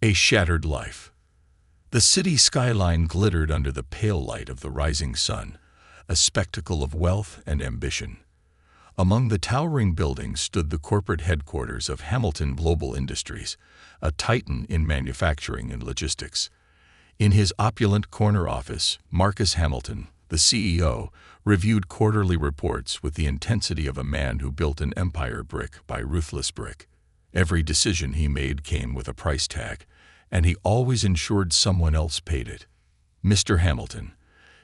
A shattered life. The city skyline glittered under the pale light of the rising sun, a spectacle of wealth and ambition. Among the towering buildings stood the corporate headquarters of Hamilton Global Industries, a titan in manufacturing and logistics. In his opulent corner office, Marcus Hamilton, the CEO, reviewed quarterly reports with the intensity of a man who built an empire brick by ruthless brick. Every decision he made came with a price tag, and he always ensured someone else paid it. "Mr. Hamilton,"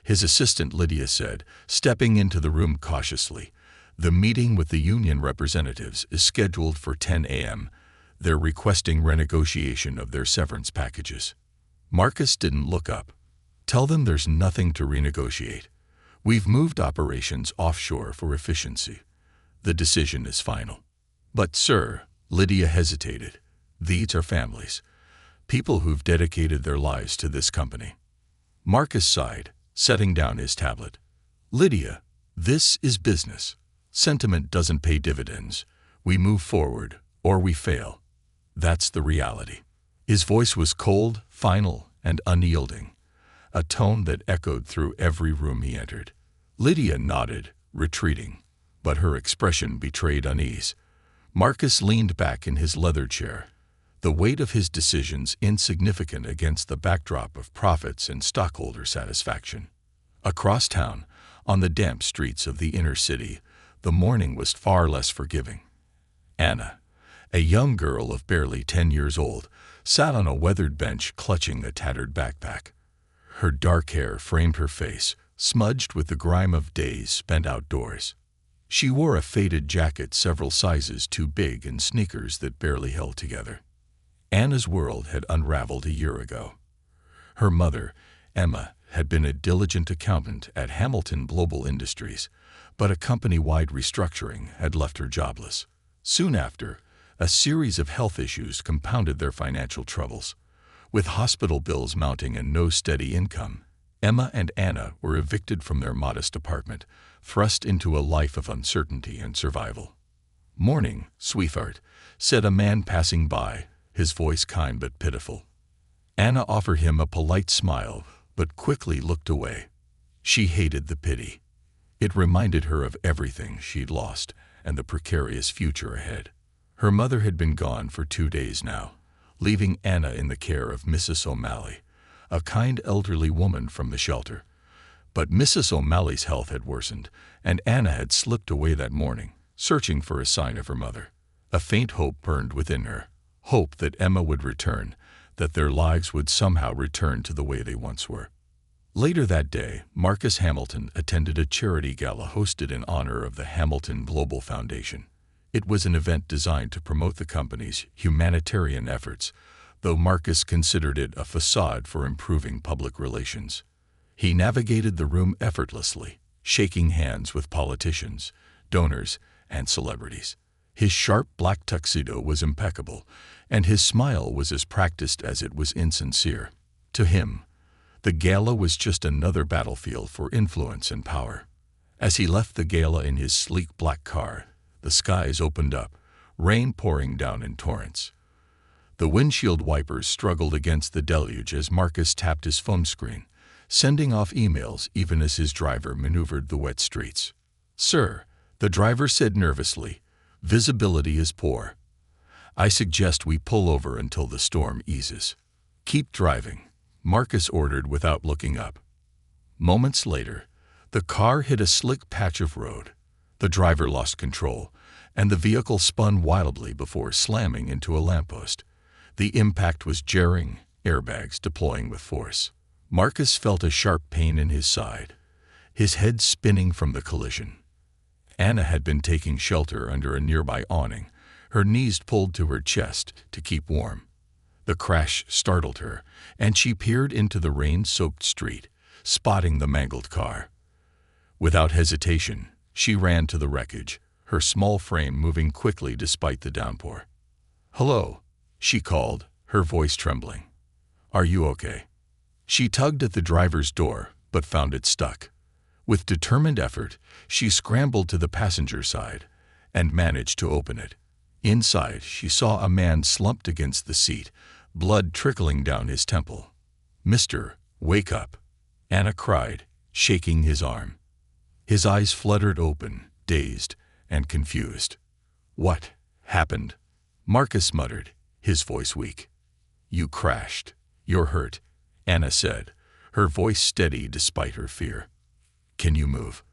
his assistant Lydia said, stepping into the room cautiously, "the meeting with the union representatives is scheduled for 10 a.m. They're requesting renegotiation of their severance packages." Marcus didn't look up. "Tell them there's nothing to renegotiate. We've moved operations offshore for efficiency. The decision is final." "But, sir," Lydia hesitated, "these are families. People who've dedicated their lives to this company." Marcus sighed, setting down his tablet. "Lydia, this is business. Sentiment doesn't pay dividends. We move forward, or we fail. That's the reality." His voice was cold, final, and unyielding, a tone that echoed through every room he entered. Lydia nodded, retreating, but her expression betrayed unease. Marcus leaned back in his leather chair, the weight of his decisions insignificant against the backdrop of profits and stockholder satisfaction. Across town, on the damp streets of the inner city, the morning was far less forgiving. Anna, a young girl of barely 10 years old, sat on a weathered bench clutching a tattered backpack. Her dark hair framed her face, smudged with the grime of days spent outdoors. She wore a faded jacket several sizes too big and sneakers that barely held together. Anna's world had unraveled a year ago. Her mother, Emma, had been a diligent accountant at Hamilton Global Industries, but a company-wide restructuring had left her jobless. Soon after, a series of health issues compounded their financial troubles. With hospital bills mounting and no steady income, Emma and Anna were evicted from their modest apartment, thrust into a life of uncertainty and survival. "Morning, sweetheart," said a man passing by, his voice kind but pitiful. Anna offered him a polite smile, but quickly looked away. She hated the pity. It reminded her of everything she'd lost and the precarious future ahead. Her mother had been gone for 2 days now, leaving Anna in the care of Mrs. O'Malley, a kind elderly woman from the shelter. But Mrs. O'Malley's health had worsened, and Anna had slipped away that morning, searching for a sign of her mother. A faint hope burned within her, hope that Emma would return, that their lives would somehow return to the way they once were. Later that day, Marcus Hamilton attended a charity gala hosted in honor of the Hamilton Global Foundation. It was an event designed to promote the company's humanitarian efforts, though Marcus considered it a facade for improving public relations. He navigated the room effortlessly, shaking hands with politicians, donors, and celebrities. His sharp black tuxedo was impeccable, and his smile was as practiced as it was insincere. To him, the gala was just another battlefield for influence and power. As he left the gala in his sleek black car, the skies opened up, rain pouring down in torrents. The windshield wipers struggled against the deluge as Marcus tapped his phone screen, sending off emails even as his driver maneuvered the wet streets. "Sir," the driver said nervously, "visibility is poor. I suggest we pull over until the storm eases." "Keep driving," Marcus ordered without looking up. Moments later, the car hit a slick patch of road. The driver lost control, and the vehicle spun wildly before slamming into a lamppost. The impact was jarring, airbags deploying with force. Marcus felt a sharp pain in his side, his head spinning from the collision. Anna had been taking shelter under a nearby awning, her knees pulled to her chest to keep warm. The crash startled her, and she peered into the rain-soaked street, spotting the mangled car. Without hesitation, she ran to the wreckage, her small frame moving quickly despite the downpour. "Hello," she called, her voice trembling. "Are you okay?" She tugged at the driver's door, but found it stuck. With determined effort, she scrambled to the passenger side and managed to open it. Inside, she saw a man slumped against the seat, blood trickling down his temple. "Mister, wake up," Anna cried, shaking his arm. His eyes fluttered open, dazed and confused. "What happened?" Marcus muttered, his voice weak. "You crashed. You're hurt," Anna said, her voice steady despite her fear. "Can you move?"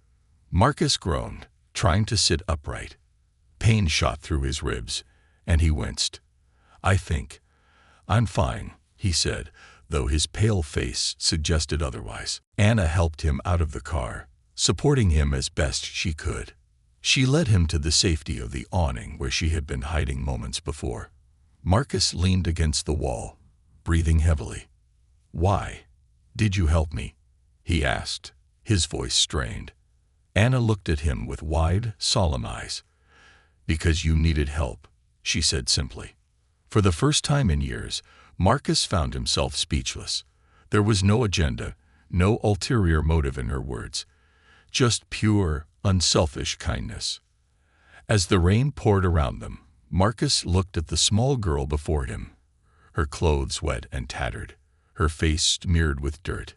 Marcus groaned, trying to sit upright. Pain shot through his ribs, and he winced. I'm fine," he said, though his pale face suggested otherwise. Anna helped him out of the car, supporting him as best she could. She led him to the safety of the awning where she had been hiding moments before. Marcus leaned against the wall, breathing heavily. "Why did you help me?" he asked, his voice strained. Anna looked at him with wide, solemn eyes. "Because you needed help," she said simply. For the first time in years, Marcus found himself speechless. There was no agenda, no ulterior motive in her words, just pure, unselfish kindness. As the rain poured around them, Marcus looked at the small girl before him, her clothes wet and tattered, her face smeared with dirt.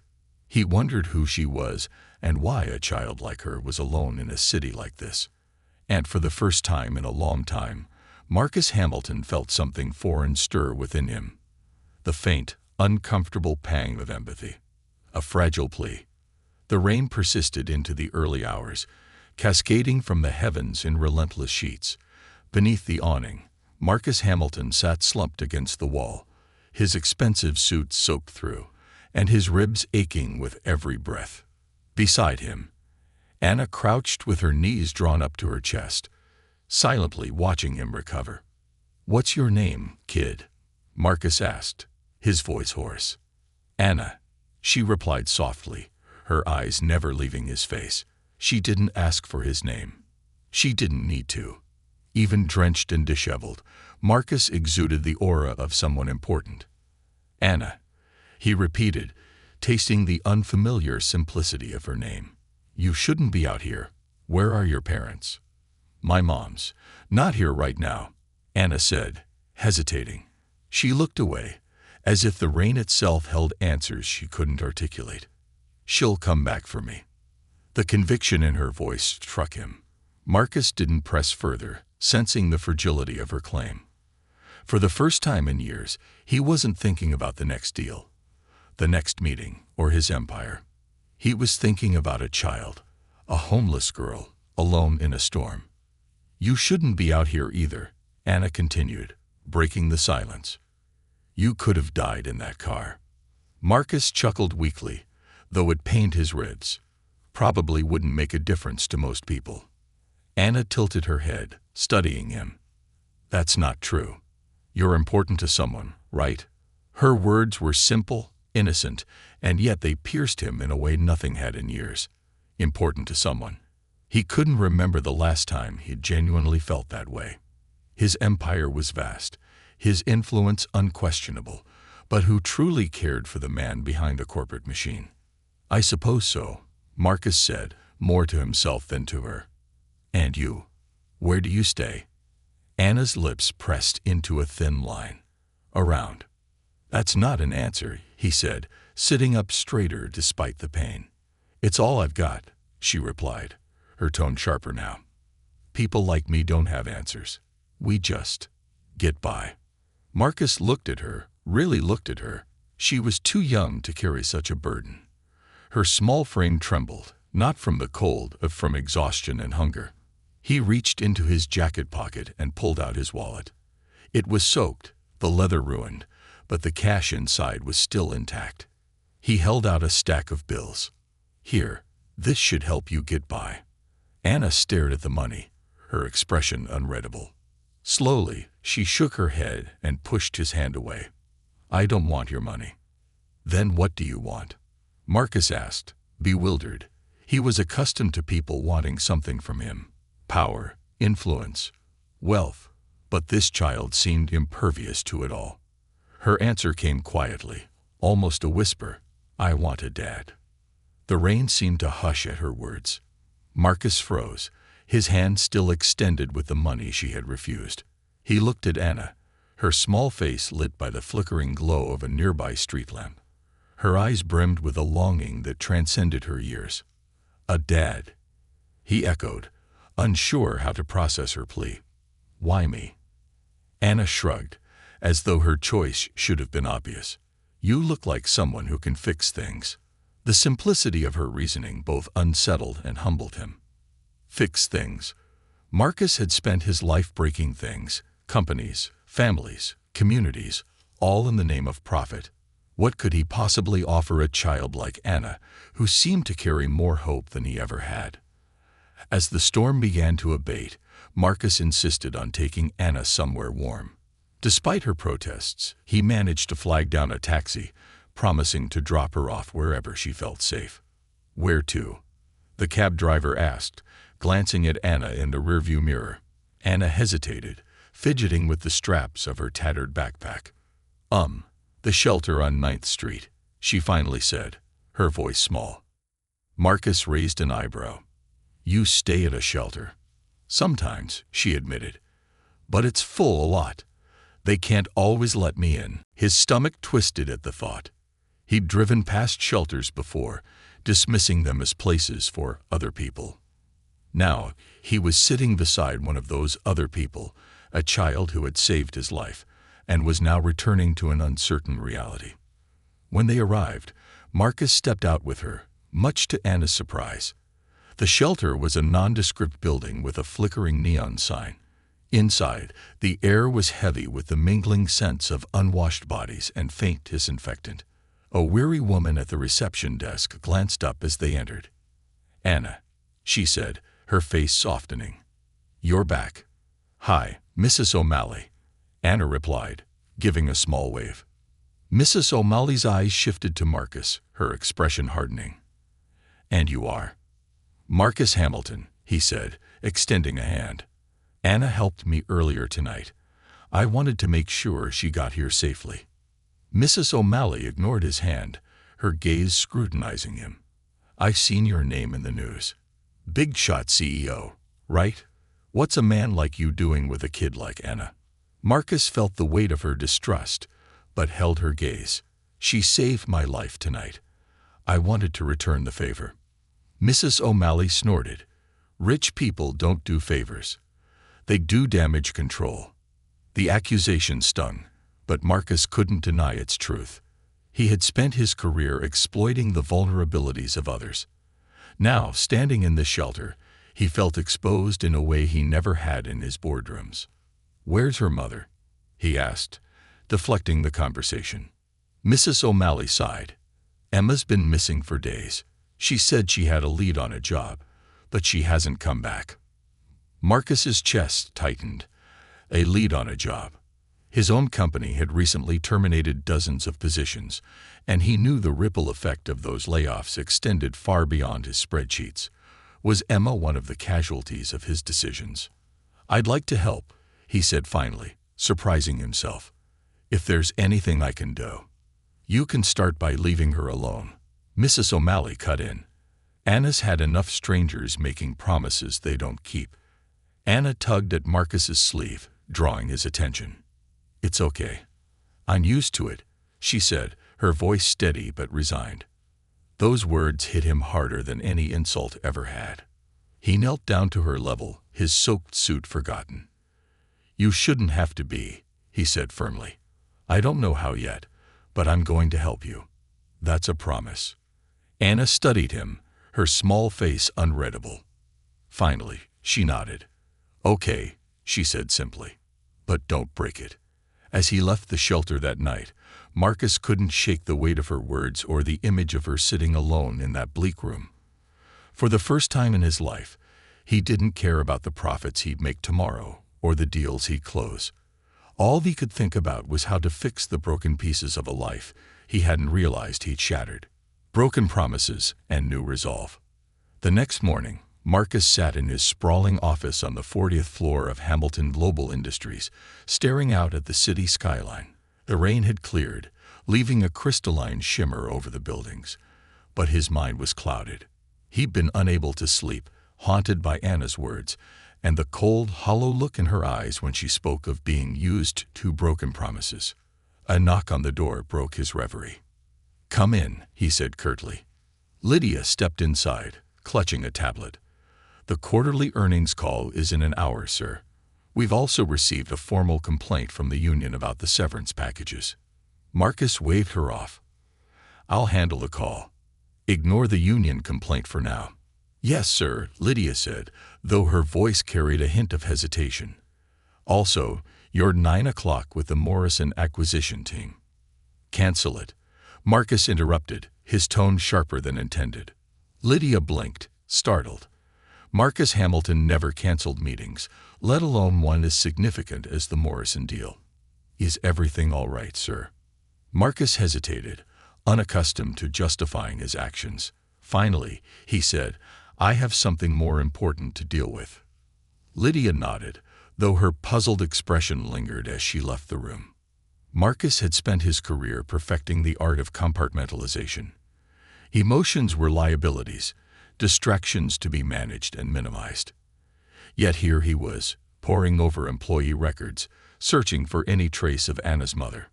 He wondered who she was and why a child like her was alone in a city like this. And for the first time in a long time, Marcus Hamilton felt something foreign stir within him. The faint, uncomfortable pang of empathy. A fragile plea. The rain persisted into the early hours, cascading from the heavens in relentless sheets. Beneath the awning, Marcus Hamilton sat slumped against the wall, his expensive suit soaked through, and his ribs aching with every breath. Beside him, Anna crouched with her knees drawn up to her chest, silently watching him recover. "What's your name, kid?" Marcus asked, his voice hoarse. "Anna," she replied softly, her eyes never leaving his face. She didn't ask for his name. She didn't need to. Even drenched and disheveled, Marcus exuded the aura of someone important. "Anna," he repeated, tasting the unfamiliar simplicity of her name. "You shouldn't be out here. Where are your parents?" "My mom's not here right now," Anna said, hesitating. She looked away, as if the rain itself held answers she couldn't articulate. "She'll come back for me." The conviction in her voice struck him. Marcus didn't press further, sensing the fragility of her claim. For the first time in years, he wasn't thinking about the next deal, the next meeting, or his empire. He was thinking about a child, a homeless girl, alone in a storm. "You shouldn't be out here either," Anna continued, breaking the silence. "You could have died in that car." Marcus chuckled weakly, though it pained his ribs. Probably wouldn't make a difference to most people. Anna tilted her head, studying him. "That's not true. You're important to someone, right?" Her words were simple, innocent, and yet they pierced him in a way nothing had in years. Important to someone. He couldn't remember the last time he'd genuinely felt that way. His empire was vast, his influence unquestionable, but who truly cared for the man behind the corporate machine? "I suppose so," Marcus said, more to himself than to her. "And you? Where do you stay?" Anna's lips pressed into a thin line. "Around." "That's not an answer," he said, sitting up straighter despite the pain. "It's all I've got," she replied, her tone sharper now. "People like me don't have answers. We just get by." Marcus looked at her, really looked at her. She was too young to carry such a burden. Her small frame trembled, not from the cold, but from exhaustion and hunger. He reached into his jacket pocket and pulled out his wallet. It was soaked, the leather ruined, but the cash inside was still intact. He held out a stack of bills. "Here, this should help you get by." Anna stared at the money, her expression unreadable. Slowly, she shook her head and pushed his hand away. "I don't want your money." "Then what do you want?" Marcus asked, bewildered. He was accustomed to people wanting something from him. Power, influence, wealth, but this child seemed impervious to it all. Her answer came quietly, almost a whisper. "I want a dad." The rain seemed to hush at her words. Marcus froze, his hand still extended with the money she had refused. He looked at Anna, her small face lit by the flickering glow of a nearby street lamp. Her eyes brimmed with a longing that transcended her years. "A dad," he echoed, unsure how to process her plea. "Why me?" Anna shrugged, as though her choice should have been obvious. "You look like someone who can fix things." The simplicity of her reasoning both unsettled and humbled him. Fix things. Marcus had spent his life breaking things, companies, families, communities, all in the name of profit. What could he possibly offer a child like Anna, who seemed to carry more hope than he ever had? As the storm began to abate, Marcus insisted on taking Anna somewhere warm. Despite her protests, he managed to flag down a taxi, promising to drop her off wherever she felt safe. "Where to?" the cab driver asked, glancing at Anna in the rearview mirror. Anna hesitated, fidgeting with the straps of her tattered backpack. The shelter on 9th Street, she finally said, her voice small. Marcus raised an eyebrow. "You stay at a shelter?" "Sometimes," she admitted. "But it's full a lot. They can't always let me in." His stomach twisted at the thought. He'd driven past shelters before, dismissing them as places for other people. Now, he was sitting beside one of those other people, a child who had saved his life, and was now returning to an uncertain reality. When they arrived, Marcus stepped out with her, much to Anna's surprise. The shelter was a nondescript building with a flickering neon sign. Inside, the air was heavy with the mingling scents of unwashed bodies and faint disinfectant. A weary woman at the reception desk glanced up as they entered. "Anna," she said, her face softening. "You're back." "Hi, Mrs. O'Malley," Anna replied, giving a small wave. Mrs. O'Malley's eyes shifted to Marcus, her expression hardening. "And you are?" "Marcus Hamilton," he said, extending a hand. "Anna helped me earlier tonight. I wanted to make sure she got here safely." Mrs. O'Malley ignored his hand, her gaze scrutinizing him. "I've seen your name in the news. Big shot CEO, right? What's a man like you doing with a kid like Anna?" Marcus felt the weight of her distrust, but held her gaze. "She saved my life tonight. I wanted to return the favor." Mrs. O'Malley snorted. "Rich people don't do favors. They do damage control." The accusation stung, but Marcus couldn't deny its truth. He had spent his career exploiting the vulnerabilities of others. Now, standing in the shelter, he felt exposed in a way he never had in his boardrooms. "Where's her mother?" he asked, deflecting the conversation. Mrs. O'Malley sighed. "Emma's been missing for days. She said she had a lead on a job, but she hasn't come back." Marcus's chest tightened. A lead on a job. His own company had recently terminated dozens of positions, and he knew the ripple effect of those layoffs extended far beyond his spreadsheets. Was Emma one of the casualties of his decisions? "I'd like to help," he said finally, surprising himself. "If there's anything I can do." "You can start by leaving her alone," Mrs. O'Malley cut in. "Anna's had enough strangers making promises they don't keep." Anna tugged at Marcus's sleeve, drawing his attention. "It's okay. I'm used to it," she said, her voice steady but resigned. Those words hit him harder than any insult ever had. He knelt down to her level, his soaked suit forgotten. "You shouldn't have to be," he said firmly. "I don't know how yet, but I'm going to help you. That's a promise." Anna studied him, her small face unreadable. Finally, she nodded. "Okay," she said simply. "But don't break it." As he left the shelter that night, Marcus couldn't shake the weight of her words or the image of her sitting alone in that bleak room. For the first time in his life, he didn't care about the profits he'd make tomorrow or the deals he'd close. All he could think about was how to fix the broken pieces of a life he hadn't realized he'd shattered. Broken promises and new resolve. The next morning, Marcus sat in his sprawling office on the 40th floor of Hamilton Global Industries, staring out at the city skyline. The rain had cleared, leaving a crystalline shimmer over the buildings, but his mind was clouded. He'd been unable to sleep, haunted by Anna's words, and the cold, hollow look in her eyes when she spoke of being used to broken promises. A knock on the door broke his reverie. "Come in," he said curtly. Lydia stepped inside, clutching a tablet. "The quarterly earnings call is in an hour, sir. We've also received a formal complaint from the union about the severance packages." Marcus waved her off. "I'll handle the call. Ignore the union complaint for now." "Yes, sir," Lydia said, though her voice carried a hint of hesitation. "Also, you're 9 o'clock with the Morrison acquisition team." "Cancel it," Marcus interrupted, his tone sharper than intended. Lydia blinked, startled. Marcus Hamilton never canceled meetings, let alone one as significant as the Morrison deal. "Is everything all right, sir?" Marcus hesitated, unaccustomed to justifying his actions. Finally, he said, "I have something more important to deal with." Lydia nodded, though her puzzled expression lingered as she left the room. Marcus had spent his career perfecting the art of compartmentalization. Emotions were liabilities, distractions to be managed and minimized. Yet here he was, poring over employee records, searching for any trace of Anna's mother.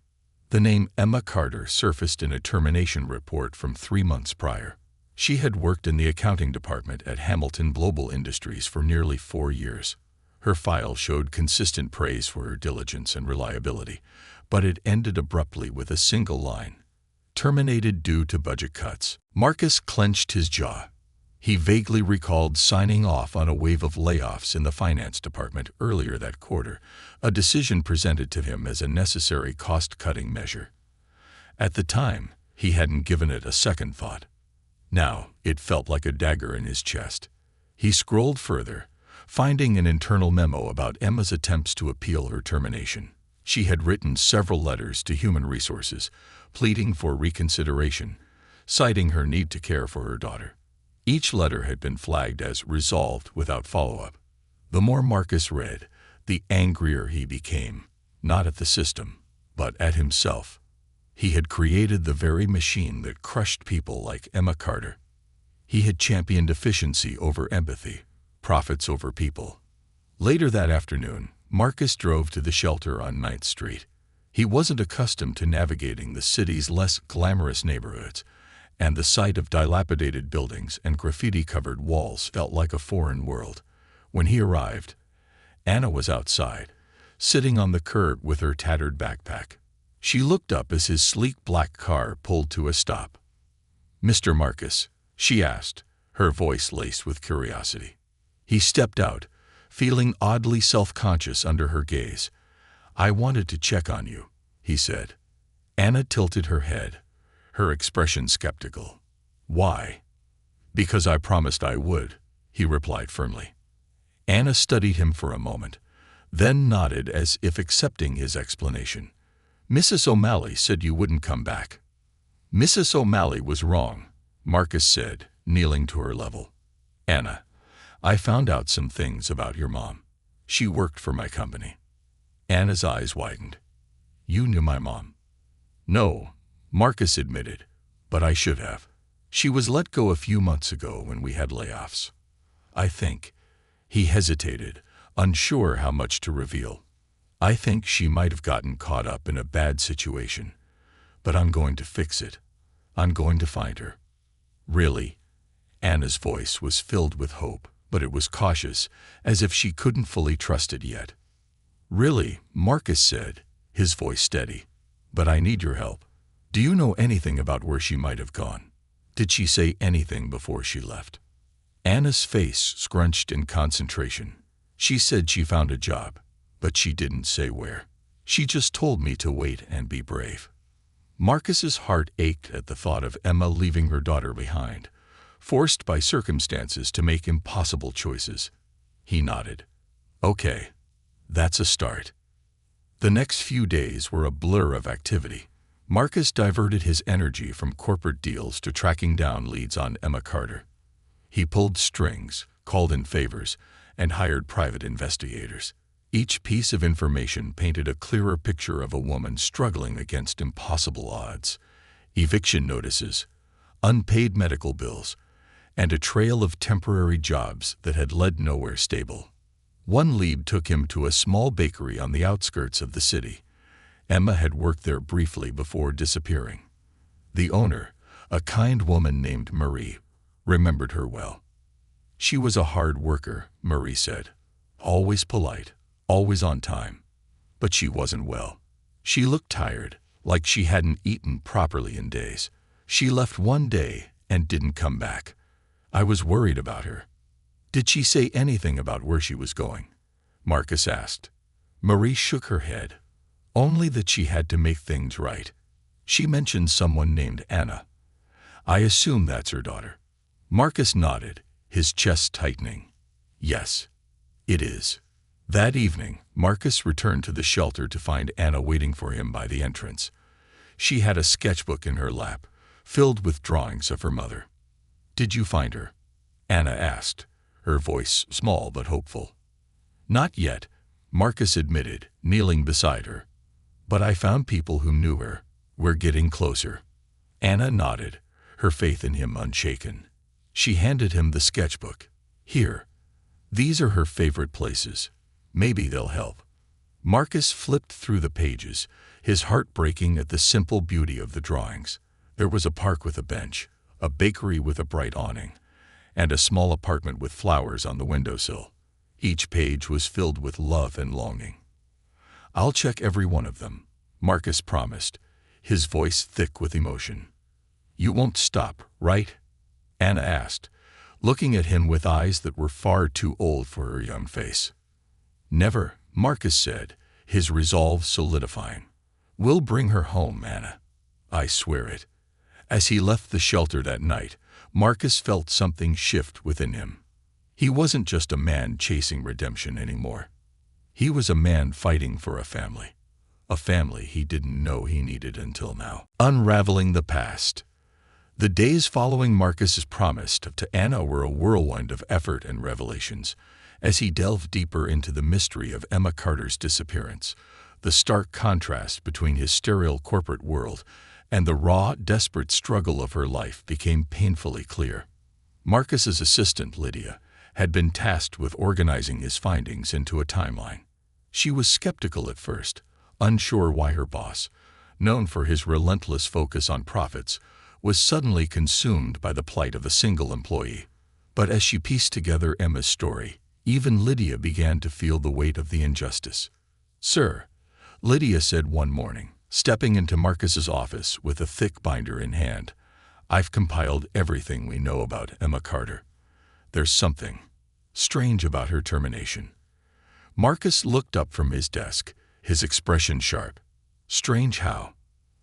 The name Emma Carter surfaced in a termination report from 3 months prior. She had worked in the accounting department at Hamilton Global Industries for nearly 4 years. Her file showed consistent praise for her diligence and reliability, but it ended abruptly with a single line: "Terminated due to budget cuts." Marcus clenched his jaw. He vaguely recalled signing off on a wave of layoffs in the finance department earlier that quarter, a decision presented to him as a necessary cost-cutting measure. At the time, he hadn't given it a second thought. Now, it felt like a dagger in his chest. He scrolled further, finding an internal memo about Emma's attempts to appeal her termination. She had written several letters to Human Resources, pleading for reconsideration, citing her need to care for her daughter. Each letter had been flagged as resolved without follow-up. The more Marcus read, the angrier he became, not at the system, but at himself. He had created the very machine that crushed people like Emma Carter. He had championed efficiency over empathy, profits over people. Later that afternoon, Marcus drove to the shelter on 9th Street. He wasn't accustomed to navigating the city's less glamorous neighborhoods, and the sight of dilapidated buildings and graffiti-covered walls felt like a foreign world. When he arrived, Anna was outside, sitting on the curb with her tattered backpack. She looked up as his sleek black car pulled to a stop. "Mr. Marcus?" she asked, her voice laced with curiosity. He stepped out, feeling oddly self-conscious under her gaze. "I wanted to check on you," he said. Anna tilted her head, her expression skeptical. "Why?" "Because I promised I would," he replied firmly. Anna studied him for a moment, then nodded as if accepting his explanation. "Mrs. O'Malley said you wouldn't come back." "Mrs. O'Malley was wrong," Marcus said, kneeling to her level. "Anna, I found out some things about your mom. She worked for my company." Anna's eyes widened. "You knew my mom?" "No," Marcus admitted, "but I should have. She was let go a few months ago when we had layoffs. I think," he hesitated, unsure how much to reveal, "I think she might have gotten caught up in a bad situation. But I'm going to fix it. I'm going to find her." "Really?" Anna's voice was filled with hope, but it was cautious, as if she couldn't fully trust it yet. "Really," Marcus said, his voice steady, "but I need your help. Do you know anything about where she might have gone? Did she say anything before she left?" Anna's face scrunched in concentration. "She said she found a job, but she didn't say where. She just told me to wait and be brave." Marcus's heart ached at the thought of Emma leaving her daughter behind, forced by circumstances to make impossible choices. He nodded. "Okay, that's a start." The next few days were a blur of activity. Marcus diverted his energy from corporate deals to tracking down leads on Emma Carter. He pulled strings, called in favors, and hired private investigators. Each piece of information painted a clearer picture of a woman struggling against impossible odds: eviction notices, unpaid medical bills, and a trail of temporary jobs that had led nowhere stable. One lead took him to a small bakery on the outskirts of the city. Emma had worked there briefly before disappearing. The owner, a kind woman named Marie, remembered her well. She was a hard worker, Marie said. Always polite, always on time. But she wasn't well. She looked tired, like she hadn't eaten properly in days. She left one day and didn't come back. I was worried about her. Did she say anything about where she was going? Marcus asked. Marie shook her head. Only that she had to make things right. She mentioned someone named Anna. I assume that's her daughter. Marcus nodded, his chest tightening. Yes, it is. That evening, Marcus returned to the shelter to find Anna waiting for him by the entrance. She had a sketchbook in her lap, filled with drawings of her mother. Did you find her? Anna asked, her voice small but hopeful. Not yet, Marcus admitted, kneeling beside her. But I found people who knew her. We're getting closer. Anna nodded, her faith in him unshaken. She handed him the sketchbook. Here. These are her favorite places. Maybe they'll help. Marcus flipped through the pages, his heart breaking at the simple beauty of the drawings. There was a park with a bench, a bakery with a bright awning, and a small apartment with flowers on the windowsill. Each page was filled with love and longing. I'll check every one of them, Marcus promised, his voice thick with emotion. You won't stop, right? Anna asked, looking at him with eyes that were far too old for her young face. Never, Marcus said, his resolve solidifying. We'll bring her home, Anna. I swear it. As he left the shelter that night, Marcus felt something shift within him. He wasn't just a man chasing redemption anymore. He was a man fighting for a family he didn't know he needed until now. Unraveling the past. The days following Marcus's promise to Anna were a whirlwind of effort and revelations. As he delved deeper into the mystery of Emma Carter's disappearance, the stark contrast between his sterile corporate world and the raw, desperate struggle of her life became painfully clear. Marcus's assistant, Lydia, had been tasked with organizing his findings into a timeline. She was skeptical at first, unsure why her boss, known for his relentless focus on profits, was suddenly consumed by the plight of a single employee. But as she pieced together Emma's story, even Lydia began to feel the weight of the injustice. Sir, Lydia said one morning, stepping into Marcus's office with a thick binder in hand, I've compiled everything we know about Emma Carter. There's something strange about her termination. Marcus looked up from his desk, his expression sharp. Strange how?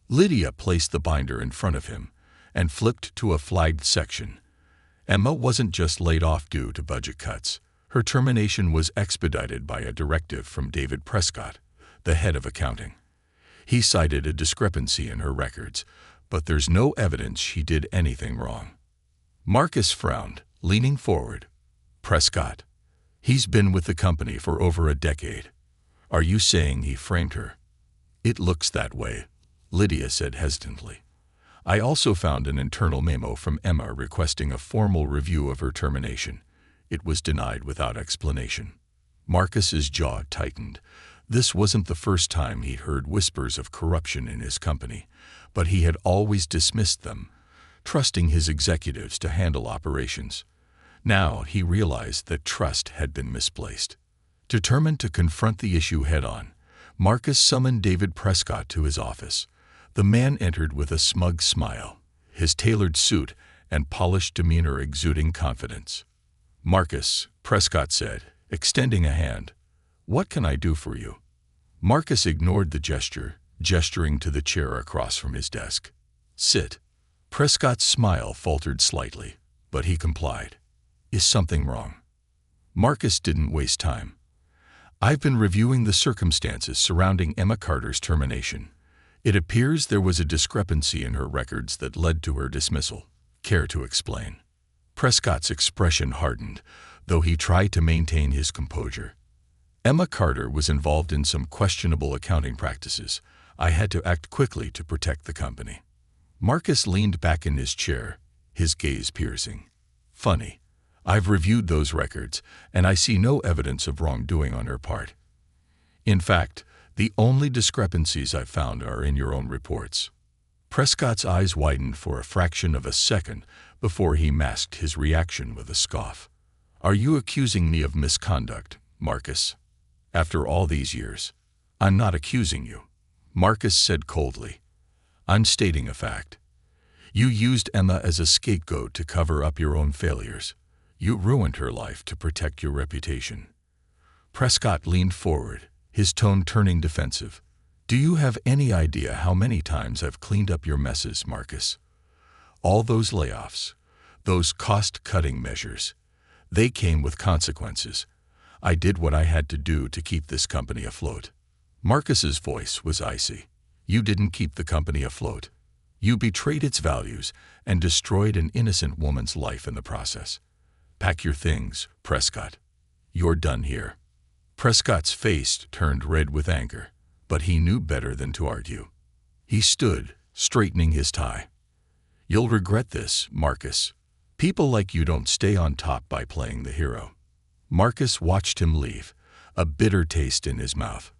Lydia placed the binder in front of him and flipped to a flagged section. Emma wasn't just laid off due to budget cuts. Her termination was expedited by a directive from David Prescott, the head of accounting. He cited a discrepancy in her records, but there's no evidence she did anything wrong. Marcus frowned, leaning forward. Prescott. He's been with the company for over a decade. Are you saying he framed her? It looks that way, Lydia said hesitantly. I also found an internal memo from Emma requesting a formal review of her termination. It was denied without explanation. Marcus's jaw tightened. This wasn't the first time he'd heard whispers of corruption in his company, but he had always dismissed them, trusting his executives to handle operations. Now he realized that trust had been misplaced. Determined to confront the issue head-on, Marcus summoned David Prescott to his office. The man entered with a smug smile, his tailored suit and polished demeanor exuding confidence. Marcus, Prescott said, extending a hand. What can I do for you? Marcus ignored the gesture, gesturing to the chair across from his desk. Sit. Prescott's smile faltered slightly, but he complied. Is something wrong? Marcus didn't waste time. I've been reviewing the circumstances surrounding Emma Carter's termination. It appears there was a discrepancy in her records that led to her dismissal. Care to explain? Prescott's expression hardened, though he tried to maintain his composure. Emma Carter was involved in some questionable accounting practices. I had to act quickly to protect the company. Marcus leaned back in his chair, his gaze piercing. Funny. I've reviewed those records, and I see no evidence of wrongdoing on her part. In fact, the only discrepancies I've found are in your own reports." Prescott's eyes widened for a fraction of a second before he masked his reaction with a scoff. "Are you accusing me of misconduct, Marcus? After all these years?" "I'm not accusing you," Marcus said coldly. "I'm stating a fact. You used Emma as a scapegoat to cover up your own failures. You ruined her life to protect your reputation." Prescott leaned forward, his tone turning defensive. "Do you have any idea how many times I've cleaned up your messes, Marcus? All those layoffs, those cost-cutting measures, they came with consequences. I did what I had to do to keep this company afloat." Marcus's voice was icy. "You didn't keep the company afloat. You betrayed its values and destroyed an innocent woman's life in the process. Pack your things, Prescott. You're done here." Prescott's face turned red with anger, but he knew better than to argue. He stood, straightening his tie. "You'll regret this, Marcus. People like you don't stay on top by playing the hero." Marcus watched him leave, a bitter taste in his mouth.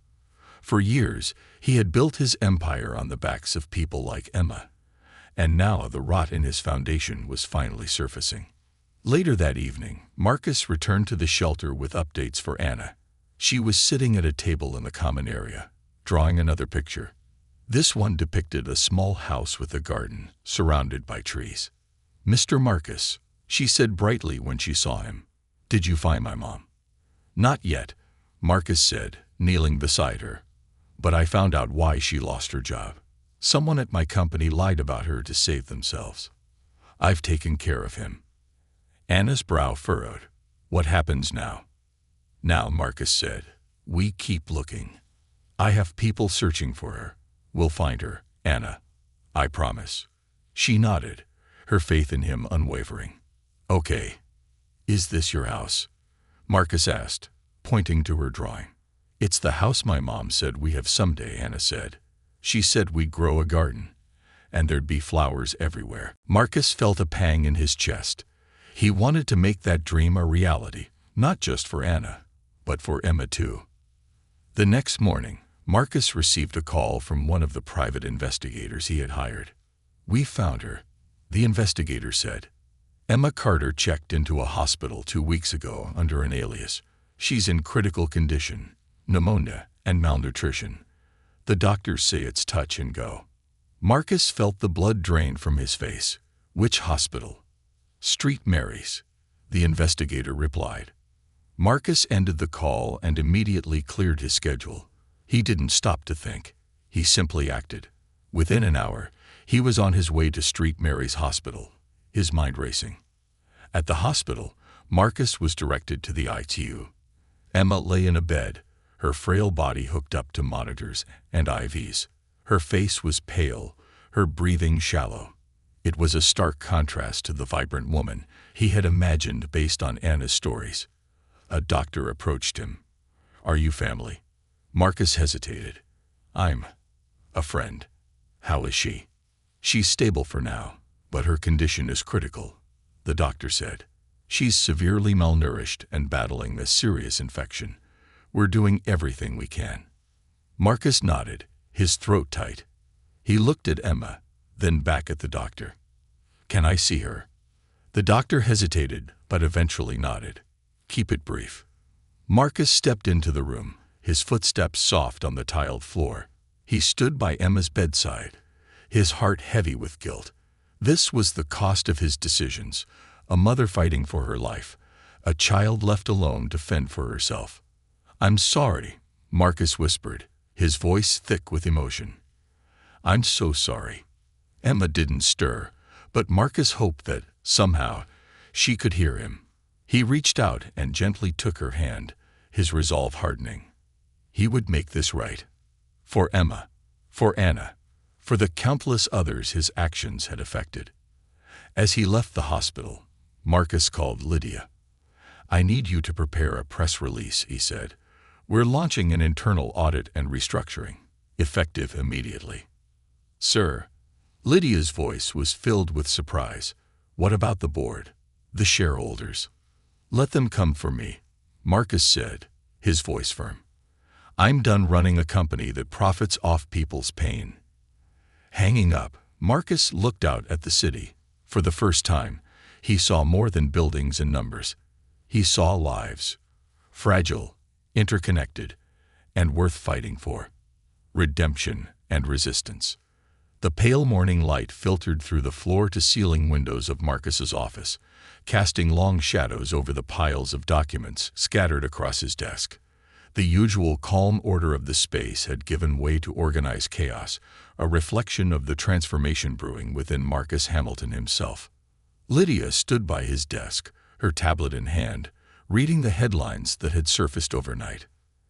For years, he had built his empire on the backs of people like Emma, and now the rot in his foundation was finally surfacing. Later that evening, Marcus returned to the shelter with updates for Anna. She was sitting at a table in the common area, drawing another picture. This one depicted a small house with a garden, surrounded by trees. "Mr. Marcus," she said brightly when she saw him. "Did you find my mom?" "Not yet," Marcus said, kneeling beside her. "But I found out why she lost her job. Someone at my company lied about her to save themselves. I've taken care of him." Anna's brow furrowed. "What happens now?" "Now," Marcus said, "we keep looking. I have people searching for her. We'll find her, Anna. I promise." She nodded, her faith in him unwavering. "Okay. Is this your house?" Marcus asked, pointing to her drawing. "It's the house my mom said we have someday," Anna said. "She said we'd grow a garden, and there'd be flowers everywhere." Marcus felt a pang in his chest. He wanted to make that dream a reality, not just for Anna, but for Emma too. The next morning, Marcus received a call from one of the private investigators he had hired. "We found her," the investigator said. "Emma Carter checked into a hospital 2 weeks ago under an alias. She's in critical condition, pneumonia and malnutrition. The doctors say it's touch and go." Marcus felt the blood drain from his face. "Which hospital?" "St. Mary's," the investigator replied. Marcus ended the call and immediately cleared his schedule. He didn't stop to think. He simply acted. Within an hour, he was on his way to St. Mary's Hospital, his mind racing. At the hospital, Marcus was directed to the ITU. Emma lay in a bed, her frail body hooked up to monitors and IVs. Her face was pale, her breathing shallow. It was a stark contrast to the vibrant woman he had imagined based on Anna's stories. A doctor approached him. "Are you family?" Marcus hesitated. "I'm a friend." "How is she?" "She's stable for now, but her condition is critical," the doctor said. "She's severely malnourished and battling a serious infection. We're doing everything we can." Marcus nodded, his throat tight. He looked at Emma, then back at the doctor. "Can I see her?" The doctor hesitated, but eventually nodded. "Keep it brief." Marcus stepped into the room, his footsteps soft on the tiled floor. He stood by Emma's bedside, his heart heavy with guilt. This was the cost of his decisions, a mother fighting for her life, a child left alone to fend for herself. "I'm sorry," Marcus whispered, his voice thick with emotion. "I'm so sorry." Emma didn't stir, but Marcus hoped that, somehow, she could hear him. He reached out and gently took her hand, his resolve hardening. He would make this right. For Emma, for Anna, for the countless others his actions had affected. As he left the hospital, Marcus called Lydia. "I need you to prepare a press release," he said. "We're launching an internal audit and restructuring, effective immediately." "Sir." Lydia's voice was filled with surprise. "What about the board? The shareholders?" Let them come for me, Marcus said, his voice firm. I'm done running a company that profits off people's pain. Hanging up, Marcus looked out at the city. For the first time, he saw more than buildings and numbers. He saw lives, fragile, interconnected, and worth fighting for. Redemption and resistance. The pale morning light filtered through the floor-to-ceiling windows of Marcus's office, casting long shadows over the piles of documents scattered across his desk. The usual calm order of the space had given way to organized chaos, a reflection of the transformation brewing within Marcus Hamilton himself. Lydia stood by his desk, her tablet in hand, reading the headlines that had surfaced overnight.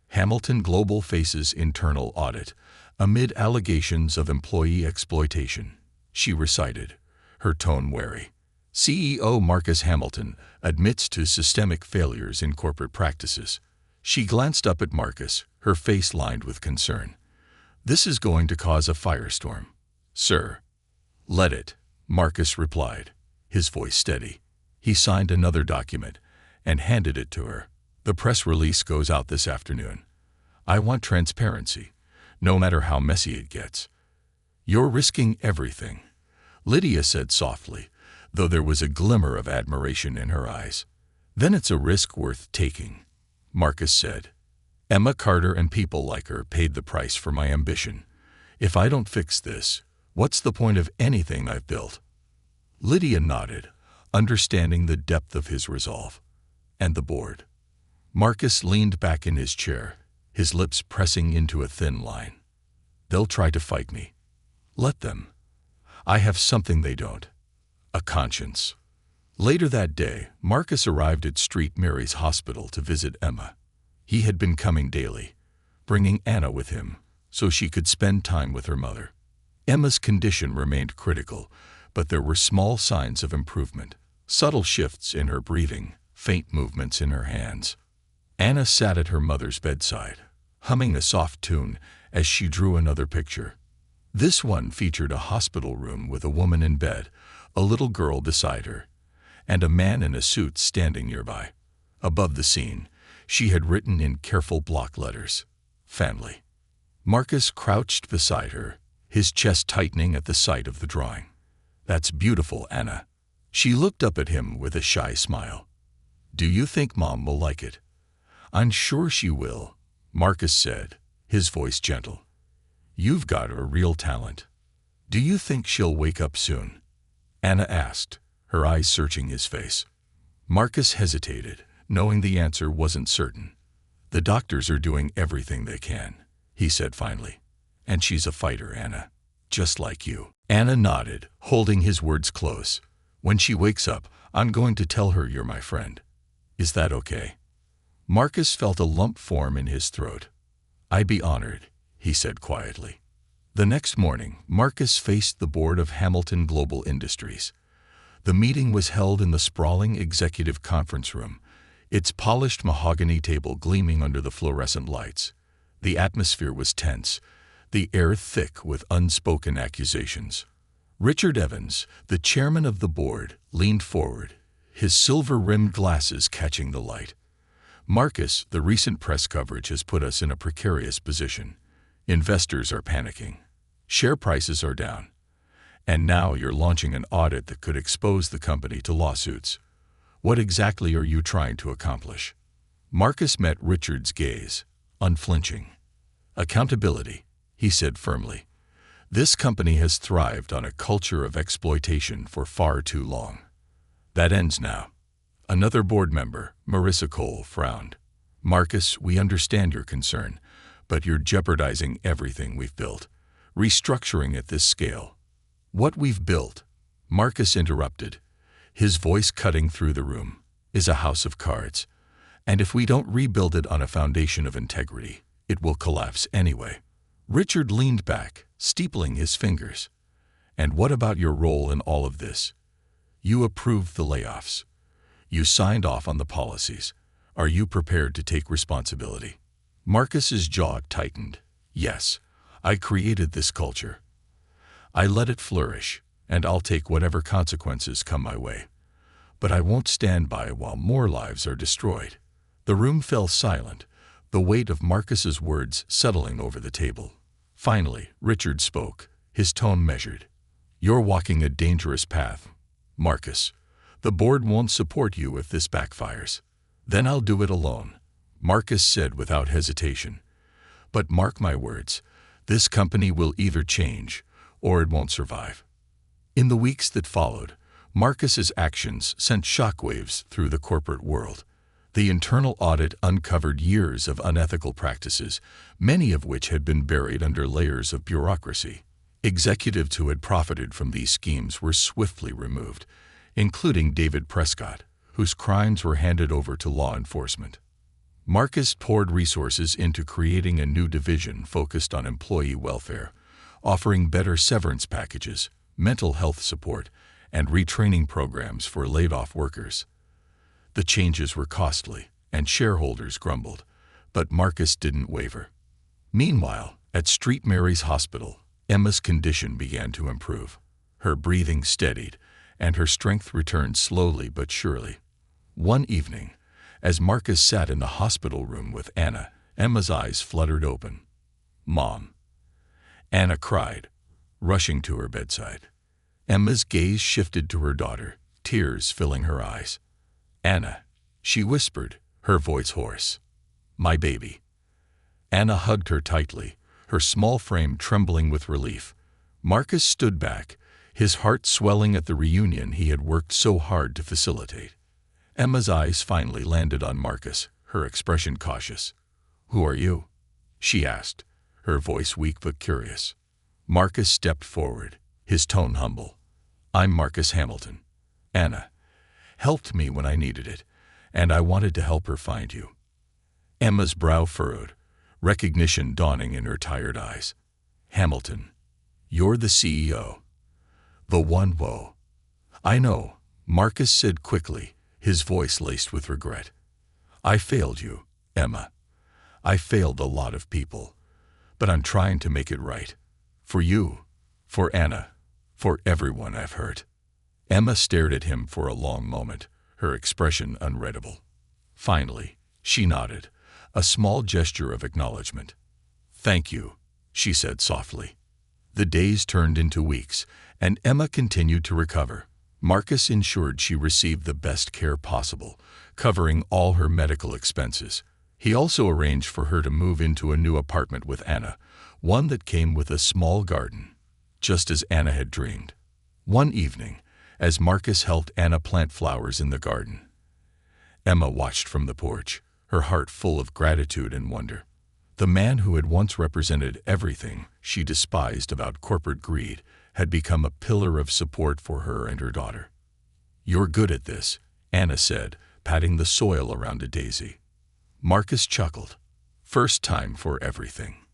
Hamilton Global faces internal audit amid allegations of employee exploitation, she recited, her tone wary. CEO Marcus Hamilton admits to systemic failures in corporate practices. She glanced up at Marcus, her face lined with concern. This is going to cause a firestorm. Sir. Let it, Marcus replied, his voice steady. He signed another document and handed it to her. The press release goes out this afternoon. I want transparency, no matter how messy it gets. You're risking everything, Lydia said softly, though there was a glimmer of admiration in her eyes. Then it's a risk worth taking, Marcus said. Emma Carter and people like her paid the price for my ambition. If I don't fix this, what's the point of anything I've built? Lydia nodded, understanding the depth of his resolve. And the board. Marcus leaned back in his chair, his lips pressing into a thin line. They'll try to fight me. Let them. I have something they don't. A conscience. Later that day, Marcus arrived at St. Mary's Hospital to visit Emma. He had been coming daily, bringing Anna with him so she could spend time with her mother. Emma's condition remained critical, but there were small signs of improvement, subtle shifts in her breathing, faint movements in her hands. Anna sat at her mother's bedside, humming a soft tune as she drew another picture. This one featured a hospital room with a woman in bed, a little girl beside her, and a man in a suit standing nearby. Above the scene, she had written in careful block letters, "Family." Marcus crouched beside her, his chest tightening at the sight of the drawing. "That's beautiful, Anna." She looked up at him with a shy smile. "Do you think Mom will like it?" "I'm sure she will," Marcus said, his voice gentle. "You've got a real talent." "Do you think she'll wake up soon?" Anna asked, her eyes searching his face. Marcus hesitated, knowing the answer wasn't certain. "The doctors are doing everything they can," he said finally. "And she's a fighter, Anna. Just like you." Anna nodded, holding his words close. "When she wakes up, I'm going to tell her you're my friend. Is that okay?" Marcus felt a lump form in his throat. "I'd be honored," he said quietly. The next morning, Marcus faced the board of Hamilton Global Industries. The meeting was held in the sprawling executive conference room, its polished mahogany table gleaming under the fluorescent lights. The atmosphere was tense, the air thick with unspoken accusations. Richard Evans, the chairman of the board, leaned forward, his silver-rimmed glasses catching the light. "Marcus, the recent press coverage has put us in a precarious position. Investors are panicking. Share prices are down. And now you're launching an audit that could expose the company to lawsuits. What exactly are you trying to accomplish?" Marcus met Richard's gaze, unflinching. "Accountability," he said firmly. "This company has thrived on a culture of exploitation for far too long. That ends now." Another board member, Marissa Cole, frowned. "Marcus, we understand your concern, but you're jeopardizing everything we've built. Restructuring at this scale." "What we've built," Marcus interrupted, his voice cutting through the room, "is a house of cards. And if we don't rebuild it on a foundation of integrity, it will collapse anyway." Richard leaned back, steepling his fingers. "And what about your role in all of this? You approved the layoffs. You signed off on the policies. Are you prepared to take responsibility?" Marcus's jaw tightened. "Yes, I created this culture. I let it flourish, and I'll take whatever consequences come my way. But I won't stand by while more lives are destroyed." The room fell silent, the weight of Marcus's words settling over the table. Finally, Richard spoke, his tone measured. "You're walking a dangerous path, Marcus. The board won't support you if this backfires." "Then I'll do it alone," Marcus said without hesitation. "But mark my words, this company will either change or it won't survive." In the weeks that followed, Marcus's actions sent shockwaves through the corporate world. The internal audit uncovered years of unethical practices, many of which had been buried under layers of bureaucracy. Executives who had profited from these schemes were swiftly removed, including David Prescott, whose crimes were handed over to law enforcement. Marcus poured resources into creating a new division focused on employee welfare, offering better severance packages, mental health support, and retraining programs for laid-off workers. The changes were costly, and shareholders grumbled, but Marcus didn't waver. Meanwhile, at St. Mary's Hospital, Emma's condition began to improve. Her breathing steadied, and her strength returned slowly but surely. One evening, as Marcus sat in the hospital room with Anna, Emma's eyes fluttered open. "Mom," Anna cried, rushing to her bedside. Emma's gaze shifted to her daughter, tears filling her eyes. "Anna," she whispered, her voice hoarse. "My baby." Anna hugged her tightly, her small frame trembling with relief. Marcus stood back, his heart swelling at the reunion he had worked so hard to facilitate. Emma's eyes finally landed on Marcus, her expression cautious. "Who are you?" she asked, her voice weak but curious. Marcus stepped forward, his tone humble. "I'm Marcus Hamilton. Anna helped me when I needed it, and I wanted to help her find you." Emma's brow furrowed, recognition dawning in her tired eyes. "Hamilton, you're the CEO. The one, whoa." "I know," Marcus said quickly, his voice laced with regret. "I failed you, Emma. I failed a lot of people, but I'm trying to make it right. For you, for Anna, for everyone I've hurt." Emma stared at him for a long moment, her expression unreadable. Finally, she nodded, a small gesture of acknowledgement. "Thank you," she said softly. The days turned into weeks, and Emma continued to recover. Marcus ensured she received the best care possible, covering all her medical expenses. He also arranged for her to move into a new apartment with Anna, one that came with a small garden, just as Anna had dreamed. One evening, as Marcus helped Anna plant flowers in the garden, Emma watched from the porch, her heart full of gratitude and wonder. The man who had once represented everything she despised about corporate greed had become a pillar of support for her and her daughter. "You're good at this," Anna said, patting the soil around a daisy. Marcus chuckled. First time for everything.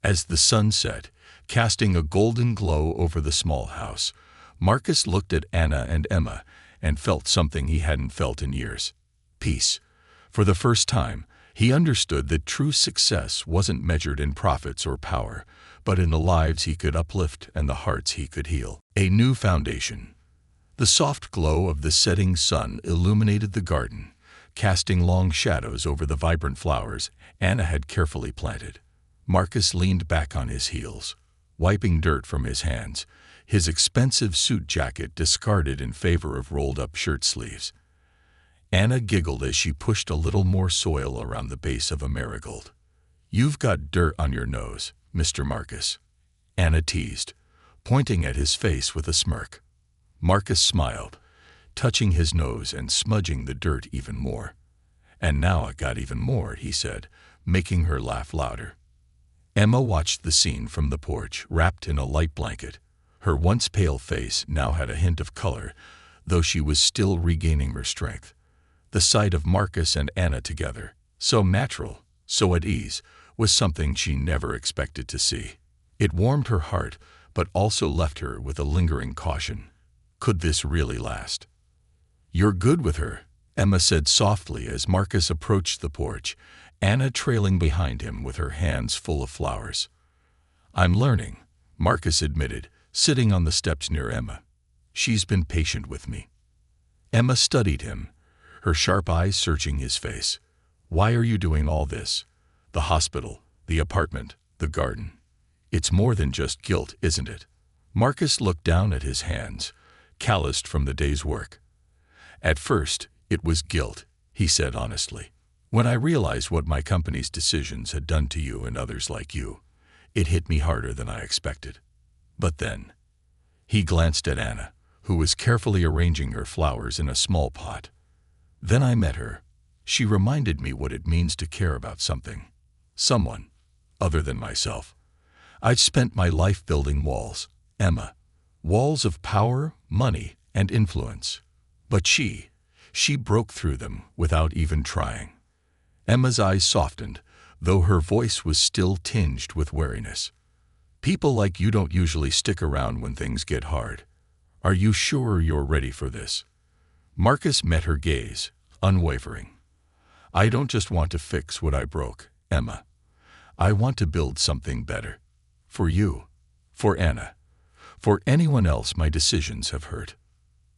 As the sun set, casting a golden glow over the small house, Marcus looked at Anna and Emma and felt something he hadn't felt in years. Peace. For the first time, he understood that true success wasn't measured in profits or power, but in the lives he could uplift and the hearts he could heal. A new foundation. The soft glow of the setting sun illuminated the garden, casting long shadows over the vibrant flowers Anna had carefully planted. Marcus leaned back on his heels, wiping dirt from his hands, his expensive suit jacket discarded in favor of rolled-up shirt sleeves. Anna giggled as she pushed a little more soil around the base of a marigold. "You've got dirt on your nose, Mr. Marcus," Anna teased, pointing at his face with a smirk. Marcus smiled, touching his nose and smudging the dirt even more. "And now I got even more," he said, making her laugh louder. Emma watched the scene from the porch, wrapped in a light blanket. Her once pale face now had a hint of color, though she was still regaining her strength. The sight of Marcus and Anna together, so natural, so at ease, was something she never expected to see. It warmed her heart, but also left her with a lingering caution. Could this really last? "You're good with her," Emma said softly as Marcus approached the porch, Anna trailing behind him with her hands full of flowers. "I'm learning," Marcus admitted, sitting on the steps near Emma. "She's been patient with me." Emma studied him, her sharp eyes searching his face. Why are you doing all this? The hospital, the apartment, the garden. It's more than just guilt, isn't it? Marcus looked down at his hands, calloused from the day's work. At first, it was guilt, he said honestly. When I realized what my company's decisions had done to you and others like you, it hit me harder than I expected. But then, he glanced at Anna, who was carefully arranging her flowers in a small pot. Then I met her. She reminded me what it means to care about someone, other than myself. I'd spent my life building walls, Emma, walls of power, money, and influence. But she broke through them without even trying. Emma's eyes softened, though her voice was still tinged with wariness. People like you don't usually stick around when things get hard. Are you sure you're ready for this? Marcus met her gaze, unwavering. I don't just want to fix what I broke, Emma. I want to build something better. For you, for Anna, for anyone else my decisions have hurt.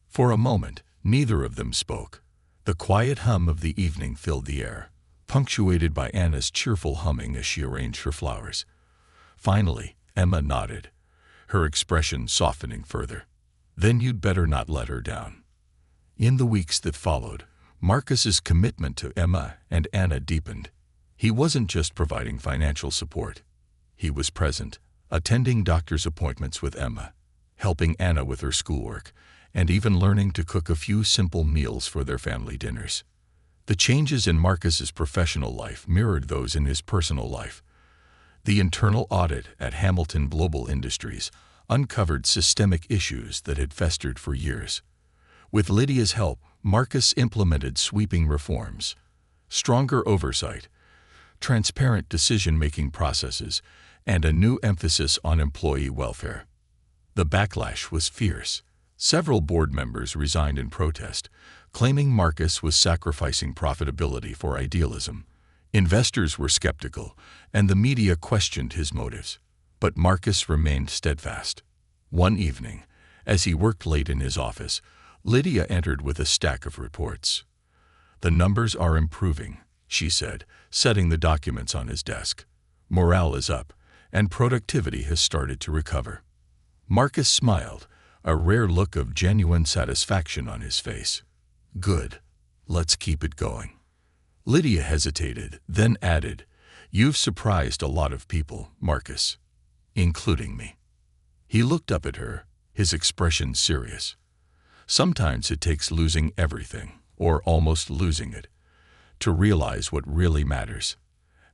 For a moment, neither of them spoke. The quiet hum of the evening filled the air, punctuated by Anna's cheerful humming as she arranged her flowers. Finally, Emma nodded, her expression softening further. Then you'd better not let her down. In the weeks that followed, Marcus's commitment to Emma and Anna deepened. He wasn't just providing financial support. He was present, attending doctor's appointments with Emma, helping Anna with her schoolwork, and even learning to cook a few simple meals for their family dinners. The changes in Marcus's professional life mirrored those in his personal life. The internal audit at Hamilton Global Industries uncovered systemic issues that had festered for years. With Lydia's help, Marcus implemented sweeping reforms, stronger oversight, transparent decision-making processes, and a new emphasis on employee welfare. The backlash was fierce. Several board members resigned in protest, claiming Marcus was sacrificing profitability for idealism. Investors were skeptical, and the media questioned his motives. But Marcus remained steadfast. One evening, as he worked late in his office, Lydia entered with a stack of reports. The numbers are improving, she said, setting the documents on his desk. Morale is up, and productivity has started to recover. Marcus smiled, a rare look of genuine satisfaction on his face. Good. Let's keep it going. Lydia hesitated, then added, You've surprised a lot of people, Marcus, including me. He looked up at her, his expression serious. Sometimes it takes losing everything, or almost losing it, to realize what really matters.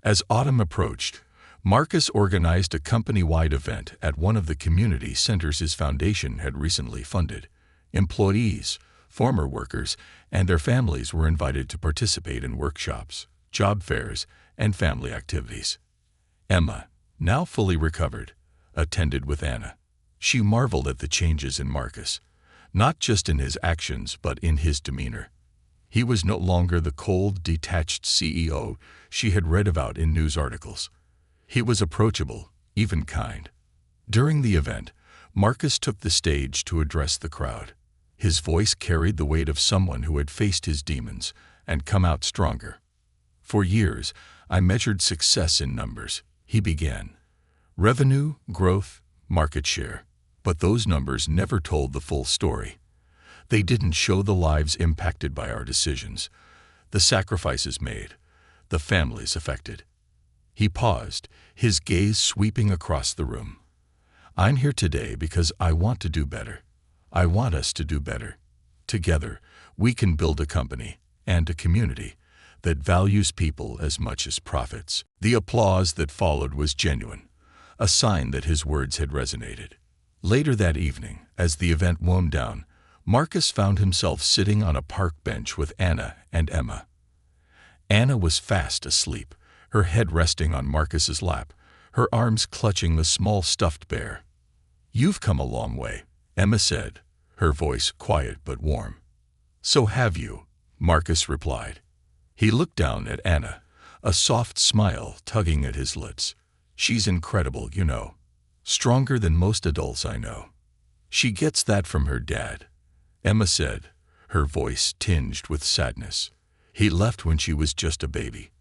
As autumn approached, Marcus organized a company-wide event at one of the community centers his foundation had recently funded. Employees, former workers, and their families were invited to participate in workshops, job fairs, and family activities. Emma, now fully recovered, attended with Anna. She marveled at the changes in Marcus, not just in his actions but in his demeanor. He was no longer the cold, detached CEO she had read about in news articles. He was approachable, even kind. During the event, Marcus took the stage to address the crowd. His voice carried the weight of someone who had faced his demons and come out stronger. For years, I measured success in numbers, he began. Revenue, growth, market share. But those numbers never told the full story. They didn't show the lives impacted by our decisions, the sacrifices made, the families affected. He paused, his gaze sweeping across the room. I'm here today because I want to do better. I want us to do better. Together, we can build a company and a community that values people as much as profits. The applause that followed was genuine, a sign that his words had resonated. Later that evening, as the event wound down, Marcus found himself sitting on a park bench with Anna and Emma. Anna was fast asleep, her head resting on Marcus's lap, her arms clutching the small stuffed bear. You've come a long way, Emma said, her voice quiet but warm. So have you, Marcus replied. He looked down at Anna, a soft smile tugging at his lips. She's incredible, you know. Stronger than most adults I know. She gets that from her dad, Emma said, her voice tinged with sadness. "He left when she was just a baby.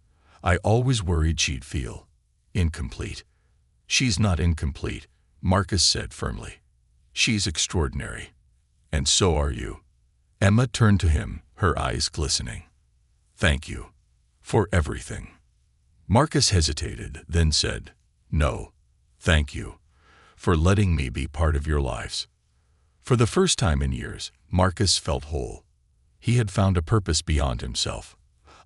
I always worried she'd feel incomplete." "She's not incomplete," Marcus said firmly. "She's extraordinary. And so are you." Emma turned to him, her eyes glistening. "Thank you. For everything." Marcus hesitated, then said, "No, thank you. For letting me be part of your lives." For the first time in years, Marcus felt whole. He had found a purpose beyond himself,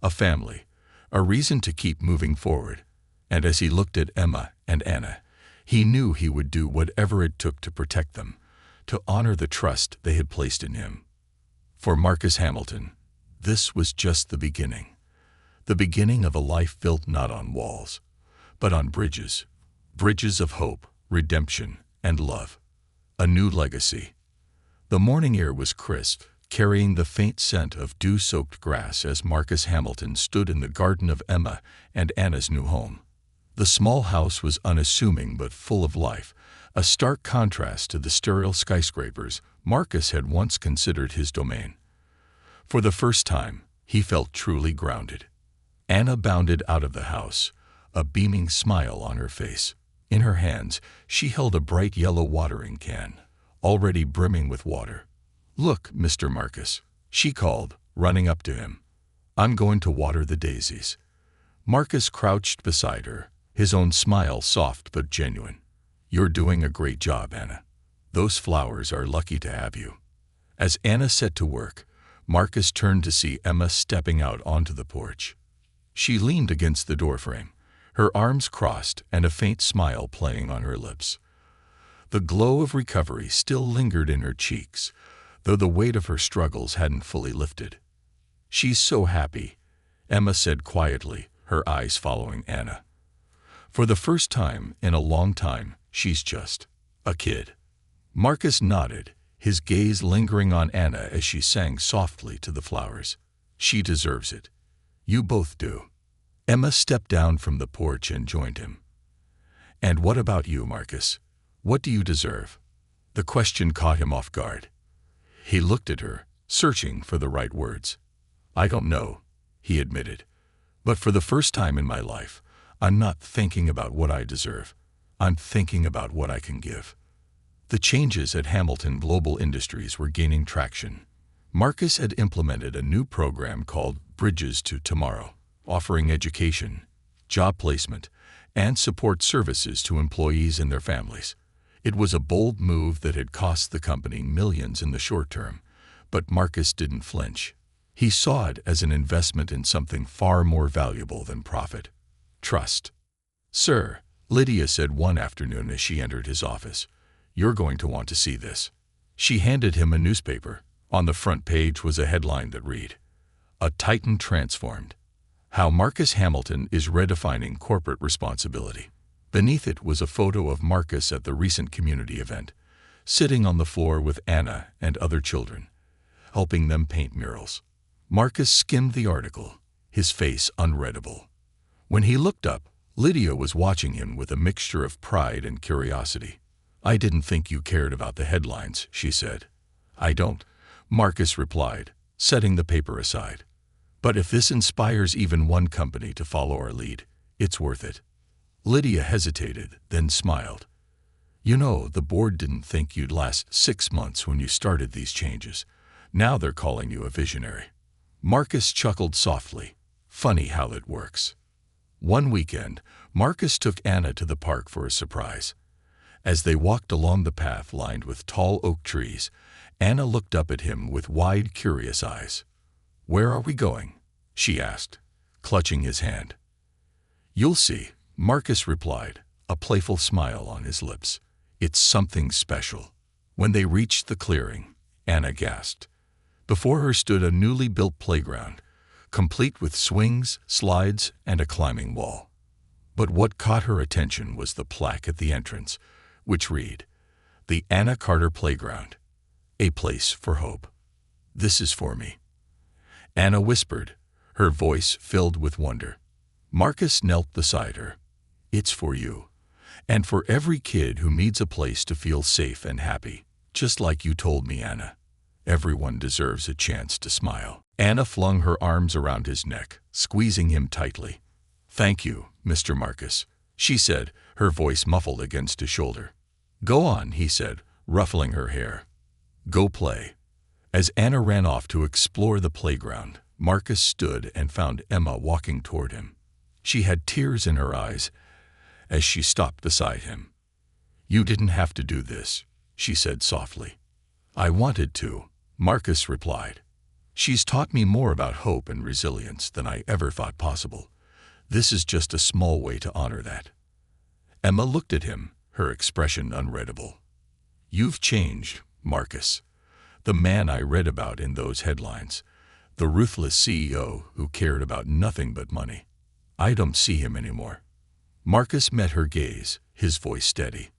a family, a reason to keep moving forward. And as he looked at Emma and Anna, he knew he would do whatever it took to protect them, to honor the trust they had placed in him. For Marcus Hamilton, this was just the beginning of a life built not on walls, but on bridges, bridges of hope, redemption, and love. A new legacy. The morning air was crisp, carrying the faint scent of dew-soaked grass as Marcus Hamilton stood in the garden of Emma and Anna's new home. The small house was unassuming but full of life, a stark contrast to the sterile skyscrapers Marcus had once considered his domain. For the first time, he felt truly grounded. Anna bounded out of the house, a beaming smile on her face. In her hands, she held a bright yellow watering can, already brimming with water. "Look, Mr. Marcus," she called, running up to him. "I'm going to water the daisies." Marcus crouched beside her, his own smile soft but genuine. "You're doing a great job, Anna. Those flowers are lucky to have you." As Anna set to work, Marcus turned to see Emma stepping out onto the porch. She leaned against the doorframe, her arms crossed and a faint smile playing on her lips. The glow of recovery still lingered in her cheeks, though the weight of her struggles hadn't fully lifted. "She's so happy," Emma said quietly, her eyes following Anna. "For the first time in a long time, she's just a kid." Marcus nodded, his gaze lingering on Anna as she sang softly to the flowers. "She deserves it. You both do." Emma stepped down from the porch and joined him. "And what about you, Marcus? What do you deserve?" The question caught him off guard. He looked at her, searching for the right words. "I don't know," he admitted. "But for the first time in my life, I'm not thinking about what I deserve. I'm thinking about what I can give." The changes at Hamilton Global Industries were gaining traction. Marcus had implemented a new program called Bridges to Tomorrow, offering education, job placement, and support services to employees and their families. It was a bold move that had cost the company millions in the short term, but Marcus didn't flinch. He saw it as an investment in something far more valuable than profit: trust. "Sir," Lydia said one afternoon as she entered his office, "you're going to want to see this." She handed him a newspaper. On the front page was a headline that read, "A Titan Transformed: How Marcus Hamilton is Redefining Corporate Responsibility." Beneath it was a photo of Marcus at the recent community event, sitting on the floor with Anna and other children, helping them paint murals. Marcus skimmed the article, his face unreadable. When he looked up, Lydia was watching him with a mixture of pride and curiosity. "I didn't think you cared about the headlines," she said. "I don't," Marcus replied, setting the paper aside. "But if this inspires even one company to follow our lead, it's worth it." Lydia hesitated, then smiled. "You know, the board didn't think you'd last 6 months when you started these changes. Now they're calling you a visionary." Marcus chuckled softly. Funny how that works. One weekend, Marcus took Anna to the park for a surprise. As they walked along the path lined with tall oak trees, Anna looked up at him with wide, curious eyes. "Where are we going?" she asked, clutching his hand. "You'll see," Marcus replied, a playful smile on his lips. "It's something special." When they reached the clearing, Anna gasped. Before her stood a newly built playground, complete with swings, slides, and a climbing wall. But what caught her attention was the plaque at the entrance, which read, "The Anna Carter Playground, a place for hope." "This is for me," Anna whispered, her voice filled with wonder. Marcus knelt beside her. "It's for you, and for every kid who needs a place to feel safe and happy, just like you told me, Anna." Everyone deserves a chance to smile. Anna flung her arms around his neck, squeezing him tightly. "Thank you, Mr. Marcus," she said, her voice muffled against his shoulder. "Go on," he said, ruffling her hair. "Go play." As Anna ran off to explore the playground, Marcus stood and found Emma walking toward him. She had tears in her eyes as she stopped beside him. "You didn't have to do this," she said softly. "I wanted to," Marcus replied. "She's taught me more about hope and resilience than I ever thought possible. This is just a small way to honor that." Emma looked at him, her expression unreadable. "You've changed, Marcus. The man I read about in those headlines. The ruthless CEO who cared about nothing but money. I don't see him anymore." Marcus met her gaze, his voice steady.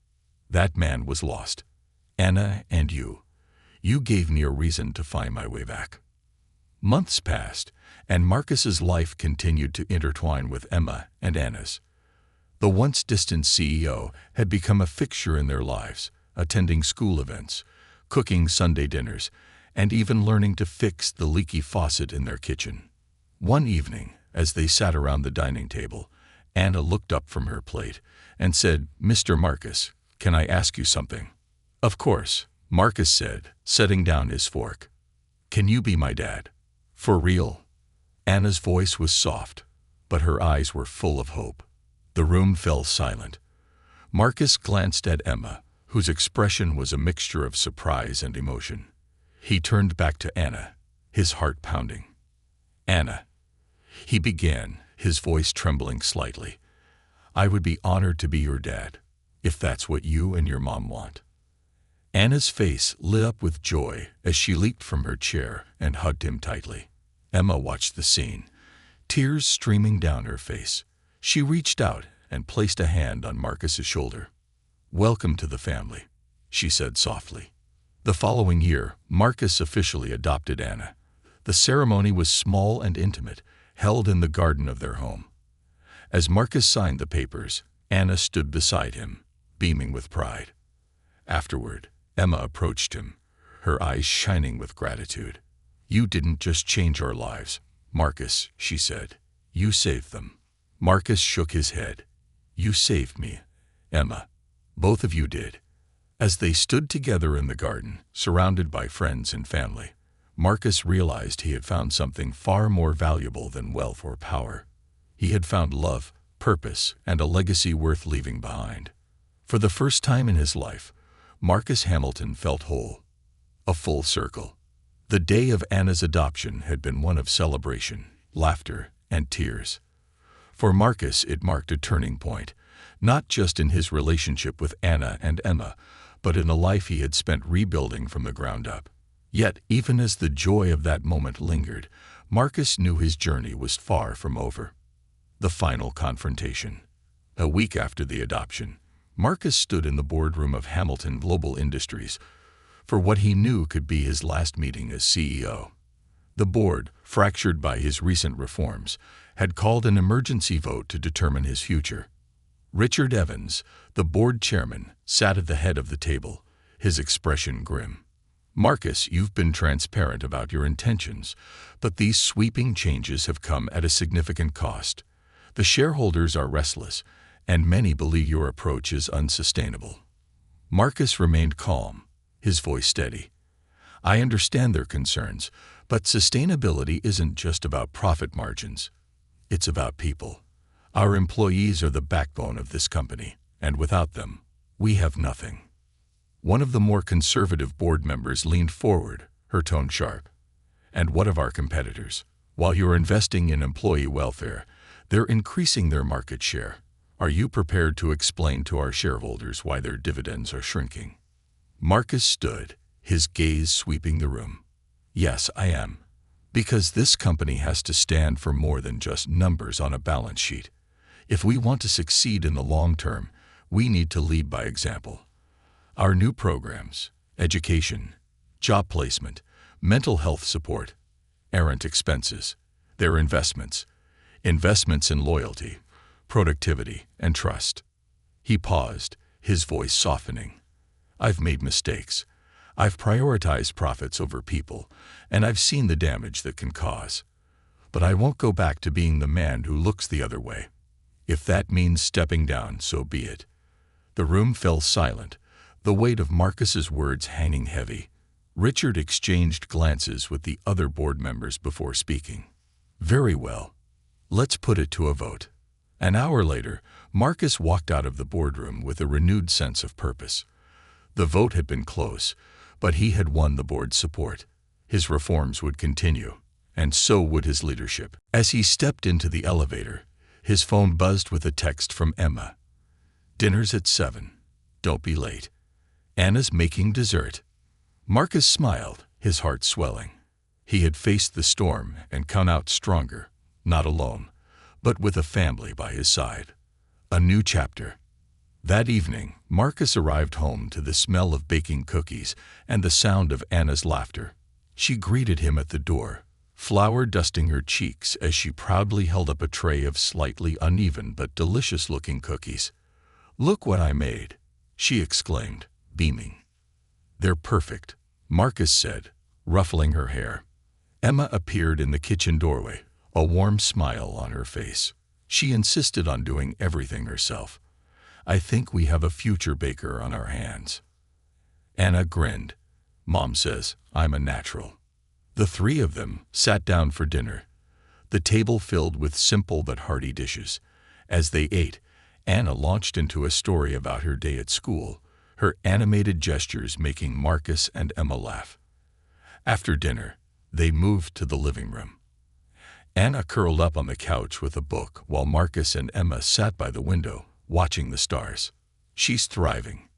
"That man was lost. Anna and you. You gave me a reason to find my way back." Months passed, and Marcus's life continued to intertwine with Emma and Anna's. The once distant CEO had become a fixture in their lives, attending school events, cooking Sunday dinners, and even learning to fix the leaky faucet in their kitchen. One evening, as they sat around the dining table, Anna looked up from her plate and said, "Mr. Marcus, can I ask you something?" "Of course," Marcus said, setting down his fork. "Can you be my dad? For real?" Anna's voice was soft, but her eyes were full of hope. The room fell silent. Marcus glanced at Emma, whose expression was a mixture of surprise and emotion. He turned back to Anna, his heart pounding. "Anna," he began, his voice trembling slightly, "I would be honored to be your dad, if that's what you and your mom want." Anna's face lit up with joy as she leaped from her chair and hugged him tightly. Emma watched the scene, tears streaming down her face. She reached out and placed a hand on Marcus's shoulder. "Welcome to the family," she said softly. The following year, Marcus officially adopted Anna. The ceremony was small and intimate, held in the garden of their home. As Marcus signed the papers, Anna stood beside him, beaming with pride. Afterward, Emma approached him, her eyes shining with gratitude. "You didn't just change our lives, Marcus," she said. "You saved them." Marcus shook his head. "You saved me, Emma. Both of you did." As they stood together in the garden, surrounded by friends and family, Marcus realized he had found something far more valuable than wealth or power. He had found love, purpose, and a legacy worth leaving behind. For the first time in his life, Marcus Hamilton felt whole. A full circle. The day of Anna's adoption had been one of celebration, laughter, and tears. For Marcus, it marked a turning point, not just in his relationship with Anna and Emma, but in a life he had spent rebuilding from the ground up. Yet, even as the joy of that moment lingered, Marcus knew his journey was far from over. The final confrontation. A week after the adoption, Marcus stood in the boardroom of Hamilton Global Industries for what he knew could be his last meeting as CEO. The board, fractured by his recent reforms, had called an emergency vote to determine his future. Richard Evans, the board chairman, sat at the head of the table, his expression grim. "Marcus, you've been transparent about your intentions, but these sweeping changes have come at a significant cost. The shareholders are restless, and many believe your approach is unsustainable." Marcus remained calm, his voice steady. "I understand their concerns, but sustainability isn't just about profit margins. It's about people. Our employees are the backbone of this company, and without them, we have nothing." One of the more conservative board members leaned forward, her tone sharp. "And what of our competitors? While you're investing in employee welfare, they're increasing their market share. Are you prepared to explain to our shareholders why their dividends are shrinking?" Marcus stood, his gaze sweeping the room. "Yes, I am. Because this company has to stand for more than just numbers on a balance sheet. If we want to succeed in the long term, we need to lead by example. Our new programs, education, job placement, mental health support, aren't expenses. They're investments. Investments in loyalty, productivity, and trust." He paused, his voice softening. "I've made mistakes. I've prioritized profits over people, and I've seen the damage that can cause. But I won't go back to being the man who looks the other way. If that means stepping down, so be it." The room fell silent, the weight of Marcus's words hanging heavy. Richard exchanged glances with the other board members before speaking. "Very well. Let's put it to a vote." An hour later, Marcus walked out of the boardroom with a renewed sense of purpose. The vote had been close, but he had won the board's support. His reforms would continue, and so would his leadership. As he stepped into the elevator, his phone buzzed with a text from Emma. "Dinner's at 7. Don't be late. Anna's making dessert." Marcus smiled, his heart swelling. He had faced the storm and come out stronger, not alone, but with a family by his side. A new chapter. That evening, Marcus arrived home to the smell of baking cookies and the sound of Anna's laughter. She greeted him at the door, flour dusting her cheeks as she proudly held up a tray of slightly uneven but delicious-looking cookies. "Look what I made," she exclaimed, beaming. "They're perfect," Marcus said, ruffling her hair. Emma appeared in the kitchen doorway, a warm smile on her face. She insisted on doing everything herself. "I think we have a future baker on our hands." Anna grinned. "Mom says I'm a natural." The three of them sat down for dinner, the table filled with simple but hearty dishes. As they ate, Anna launched into a story about her day at school, her animated gestures making Marcus and Emma laugh. After dinner, they moved to the living room. Anna curled up on the couch with a book while Marcus and Emma sat by the window, watching the stars. "She's thriving,"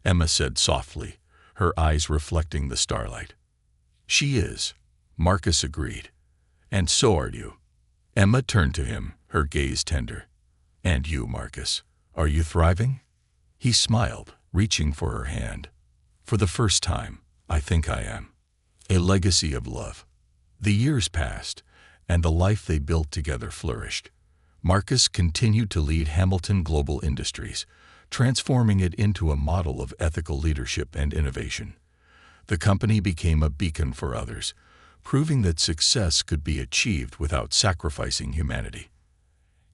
Emma said softly, her eyes reflecting the starlight. "She is," Marcus agreed. "And so are you." Emma turned to him, her gaze tender. "And you, Marcus, are you thriving?" He smiled, reaching for her hand. "For the first time, I think I am." A legacy of love. The years passed, and the life they built together flourished. Marcus continued to lead Hamilton Global Industries, transforming it into a model of ethical leadership and innovation. The company became a beacon for others, proving that success could be achieved without sacrificing humanity.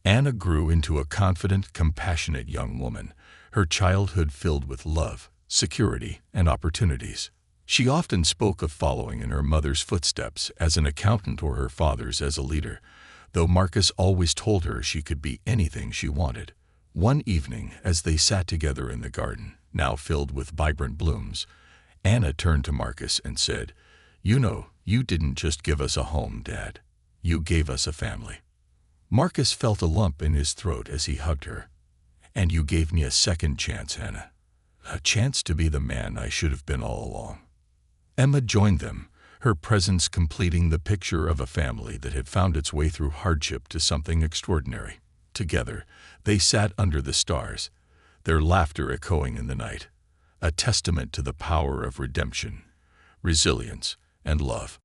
Anna grew into a confident, compassionate young woman, her childhood filled with love, security, and opportunities. She often spoke of following in her mother's footsteps as an accountant or her father's as a leader, though Marcus always told her she could be anything she wanted. One evening, as they sat together in the garden, now filled with vibrant blooms, Anna turned to Marcus and said, "You know, you didn't just give us a home, Dad. You gave us a family." Marcus felt a lump in his throat as he hugged her. "And you gave me a second chance, Anna. A chance to be the man I should have been all along." Emma joined them, her presence completing the picture of a family that had found its way through hardship to something extraordinary. Together, they sat under the stars, their laughter echoing in the night, a testament to the power of redemption, resilience, and love.